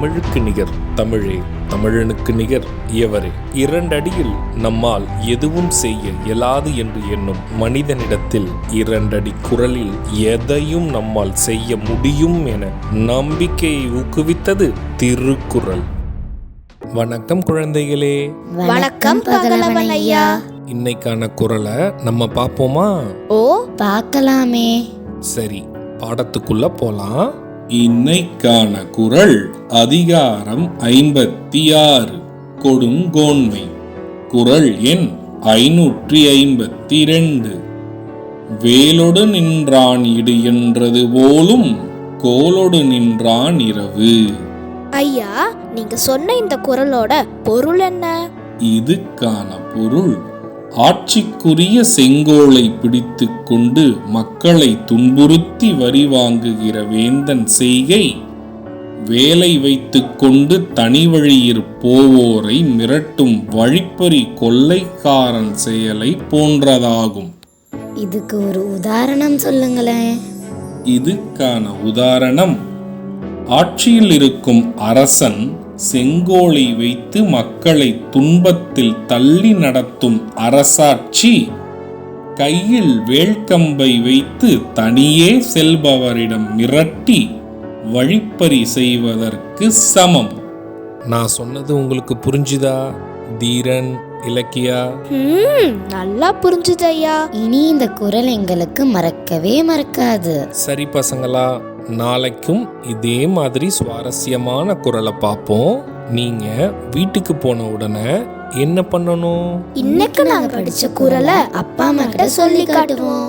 தமிழுக்கு நிகர் தமிழே, தமிழனுக்கு நிகர் எவரே. 2 அடியில் நம்மால் எதுவும் செய்ய இயலாது என்று எண்ணும் மனிதனிடத்தில் 2 அடி குரலில் எதையும் நம்மால் செய்ய முடியும் என நம்பிக்கையை ஊக்குவித்தது திருக்குறள். வணக்கம் குழந்தைகளே. வணக்கம் பகலவன் ஐயா. இன்னைக்கான குறளை நம்ம பார்ப்போமா? ஓ, பார்க்கலாமே. சரி, பாடத்துக்குள்ள போலாம். இன்னைக்கான குறள் அதிகாரம் 56, கொடுங்கோன்மை. குறள் எண் 552. வேலொடு நின்றான் இடு என்றது போலும் கோலொடு நின்றான் இரவு. ஐயா, நீங்க சொன்ன இந்த குறளோட பொருள் என்ன? இதுக்கான பொருள், ஆட்சிக்குரிய செங்கோலை பிடித்து கொண்டு மக்களை துன்புறுத்தி வரி வாங்குகிற வேந்தன் செய்கை, வேலை வைத்து கொண்டு தனி வழியிற் போவோரை மிரட்டும் வழிப்பறி கொள்ளைக்காரன் செயலை போன்றதாகும். இதுக்கு ஒரு உதாரணம் சொல்லுங்களேன். இதுக்கான உதாரணம், ஆட்சியில் இருக்கும் அரசன் செங்கோலை வைத்து மக்களை துன்பத்தில் தள்ளி நடத்தும் அரசாட்சி, கையில் வேல்கம்பை வைத்து தனியே செல்பவரிடம் மிரட்டி வழிப்பறி செய்வதற்கு சமம். நான் சொன்னது உங்களுக்கு புரிஞ்சுதா தீரன், இலக்கியா? நல்லா புரிஞ்சுது ஐயா. இனி இந்த குறள் எங்களுக்கு மறக்கவே மறக்காது. சரி பசங்களா, நாளைக்கும் இதே மாதிரி சுவாரஸ்யமான குறளை பார்ப்போம். நீங்க வீட்டுக்கு போன உடனே என்ன பண்ணணும்? இன்னைக்கு நாங்க படிச்ச குறளை அப்பா அம்மா கிட்ட சொல்லி காட்டுவோம்.